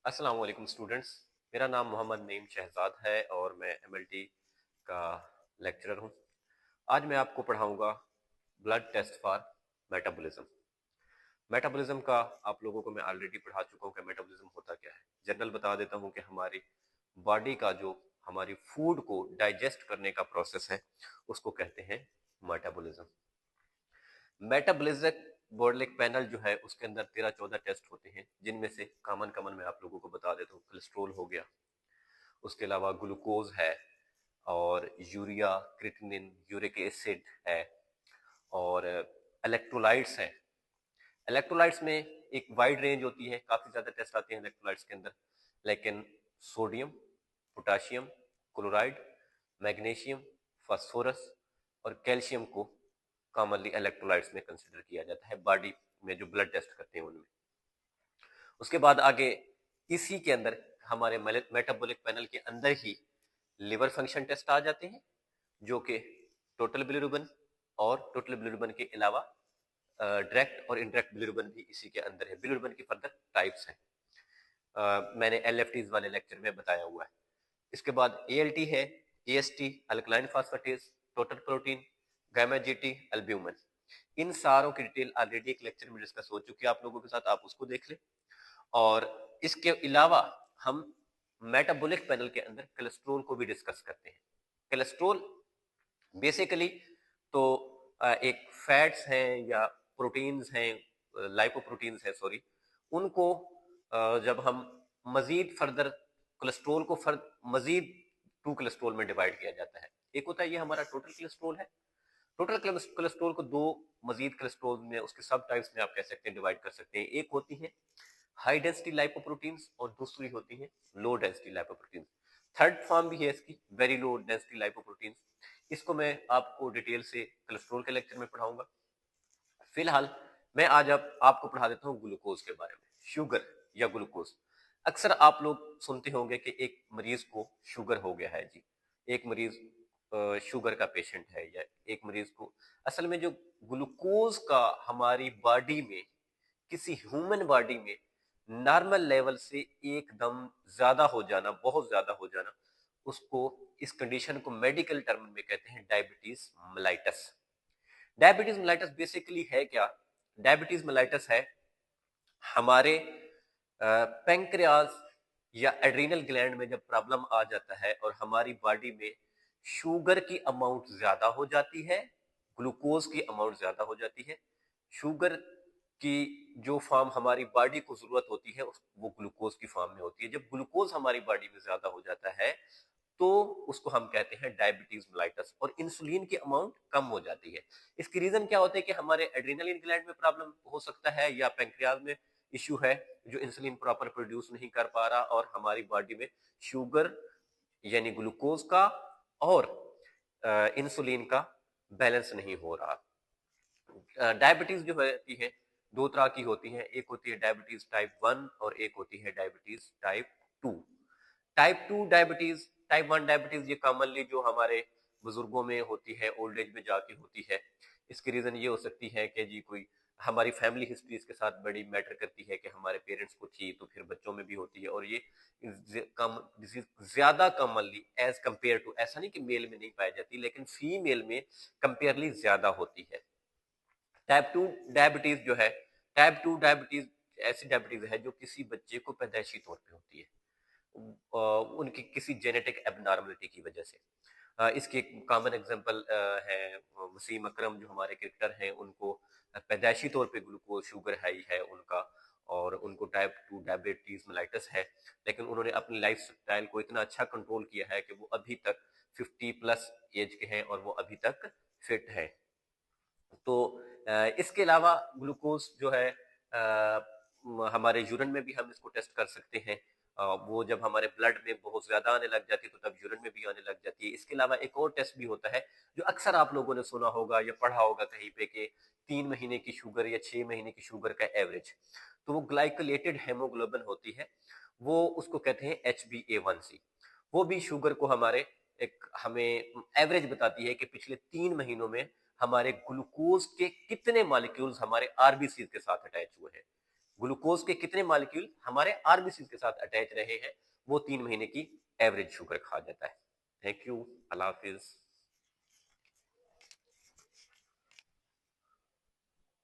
अस्सलाम वालेकुम स्टूडेंट्स। मेरा नाम मोहम्मद नईम शहजाद है और मैं एमएलटी का लेक्चरर हूं। आज मैं आपको पढ़ाऊंगा blood test for metabolism. Metabolism का आप लोगों को मैं ऑलरेडी पढ़ा चुका हूं कि मेटाबॉलिज्म होता क्या है। जनरल बता देता हूं कि हमारी बॉडी का जो हमारी फूड को डाइजेस्ट करने का प्रोसेस है उसको कहते हैं मेटाबॉलिज्म। मेटाबॉलिज्म बोर्डलेक पैनल जो है उसके अंदर 13-14 टेस्ट होते हैं, जिनमें से कॉमन मैं आप लोगों को बता देता हूँ। कोलेस्ट्रोल हो गया, उसके अलावा ग्लूकोज है, और यूरिया, क्रिएटिनिन, यूरिक एसिड है, और इलेक्ट्रोलाइट्स है। इलेक्ट्रोलाइट्स में एक वाइड रेंज होती है, काफी ज्यादा टेस्ट आते हैं इलेक्ट्रोलाइट्स के अंदर, लेकिन sodium, potassium, chloride, magnesium, phosphorus और कैल्शियम को कॉमनली इलेक्ट्रोलाइट्स में कंसिडर किया जाता है बॉडी में जो ब्लड टेस्ट करते हैं उनमें। उसके बाद आगे इसी के अंदर हमारे मेटाबॉलिक पैनल के अंदर ही लिवर फंक्शन टेस्ट आ जाते हैं, जो कि टोटल बिलिरुबिन और टोटल बिलिरुबिन के अलावा डायरेक्ट और इनडायरेक्ट बिलिरुबिन भी इसी के अंदर है। बिलिरुबिन की फर्दर टाइप्स हैं, मैंने एलएफटीज वाले लेक्चर में बताया हुआ है। इसके बाद एएलटी है, AST alkaline phosphatase, total protein, gamma GT, albumin. इन सारों की डिटेल ऑलरेडी एक लेक्चर में डिस्कस हो चुकी है आप लोगों के साथ, आप उसको देख लें। और इसके अलावा हम मेटाबॉलिक पैनल के अंदर कोलेस्ट्रॉल को भी डिस्कस करते हैं। कोलेस्ट्रॉल बेसिकली तो एक फैट्स हैं या प्रोटीन्स हैं, लाइपोप्रोटीन्स है सॉरी, उनको जब हम मजीद फर्दर कोलेस्ट्रॉल को मजीद टू कोलेस्ट्रॉल में डिवाइड किया जाता है। एक होता है ये हमारा टोटल कोलेस्ट्रॉल है। टोटल कोलेस्ट्रॉल को दो मजीद कोलेस्ट्रॉल में, उसके सब टाइप्स में आप कह सकते हैं डिवाइड कर सकते हैं। एक होती है हाई डेंसिटी लाइपोप्रोटीन्स और दूसरी होती है low density lipoproteins. Third form भी है इसकी, वेरी लो डेंसिटी लाइपोप्रोटीन्स। इसको मैं आपको डिटेल से कोलेस्ट्रॉल के लेक्चर में पढ़ाऊंगा। फिलहाल मैं आज आपको पढ़ा देता हूँ ग्लूकोज के बारे में। शुगर या ग्लूकोज, अक्सर आप लोग सुनते होंगे कि एक मरीज को शुगर हो गया है जी, एक मरीज शुगर का पेशेंट है, या एक मरीज को, असल में जो ग्लूकोज का हमारी बॉडी में, किसी ह्यूमन बॉडी में नॉर्मल लेवल से एकदम ज्यादा हो जाना, बहुत ज्यादा हो जाना, उसको, इस कंडीशन को मेडिकल टर्म में कहते हैं diabetes mellitus. Diabetes mellitus basically है क्या? डायबिटीज मेलाइटस है हमारे पैंक्रियाज या एड्रीनल ग्लैंड में जब प्रॉब्लम आ जाता है और हमारी बॉडी में शुगर की अमाउंट ज्यादा हो जाती है, ग्लूकोज की अमाउंट ज्यादा हो जाती है। शुगर की जो फॉर्म हमारी बॉडी को जरूरत होती है वो ग्लूकोज की फॉर्म में होती है। जब ग्लूकोज हमारी बॉडी में ज्यादा हो जाता है तो उसको हम कहते हैं डायबिटीज मेलाइटस, और इंसुलिन की अमाउंट कम हो जाती है। इसकी रीजन क्या होता है कि हमारे एड्रीनल ग्लैंड में प्रॉब्लम हो सकता है, या पैंक्रियाज में इश्यू है, जो इंसुलिन प्रॉपर प्रोड्यूस नहीं कर पा रहा, और हमारी बॉडी में शुगर यानी ग्लूकोज का और इंसुलिन का बैलेंस नहीं हो रहा। डायबिटीज जो होती है दो तरह की होती है, एक होती है डायबिटीज टाइप 1 और एक होती है diabetes type 2। Type 2 diabetes, type 1 diabetes ये कॉमनली जो हमारे बुजुर्गों में होती है, ओल्ड एज में जाके होती है। इसकी रीजन ये हो सकती है कि जी कोई हमारी फैमिली हिस्ट्री इसके साथ बड़ी मैटर करती है कि हमारे पेरेंट्स को थी तो फिर बच्चों में भी होती है, और ये कम डिजीज ज्यादा कॉमनली एज कंपेयर टू, ऐसा नहीं कि मेल में नहीं पाई जाती, लेकिन फीमेल में कंपेयरली ज्यादा होती है। टाइप 2 डायबिटीज जो है, टाइप 2 डायबिटीज ऐसी डायबिटीज है जो किसी बच्चे को पैदाइशी तौर पे होती है, उनकी किसी जेनेटिक एबनॉर्मलिटी की वजह से। इसकी एक कॉमन एग्जांपल है वसीम अकरम, जो हमारे क्रिकेटर हैं, उनको पैदाइशी तौर पे ग्लूकोज शुगर हाई है उनका, और उनको टाइप 2 डायबिटीज मेलाइटस है, लेकिन उन्होंने अपनी लाइफ स्टाइल को इतना अच्छा कंट्रोल किया है कि वो अभी तक 50 प्लस एज के हैं और वो अभी तक फिट है। तो इसके अलावा ग्लूकोज जो है हमारे यूरिन में भी हम इसको टेस्ट कर सकते हैं। वो जब हमारे ब्लड में बहुत ज्यादा आने लग जाती है तो तब यूरिन में भी आने लग जाती है। इसके अलावा एक और टेस्ट भी होता है जो अक्सर आप लोगों ने सुना होगा या पढ़ा होगा कहीं पे, कि 3 महीने की शुगर या 6 महीने की शुगर का एवरेज, तो वो ग्लाइकोलेटेड हेमोग्लोबिन होती है, वो उसको कहते हैं HbA1c। वो भी शुगर को हमारे एक हमें एवरेज बताती है कि पिछले 3 महीनों में हमारे ग्लूकोज के कितने मॉलिक्यूल्स हमारे आरबीसी के साथ अटैच हुए हैं। ग्लूकोज के कितने मॉलिक्यूल हमारे आरबीसी के साथ अटैच रहे हैं, वो 3 महीने की एवरेज शुगर कहा जाता है। Thank you, Allah Hafiz.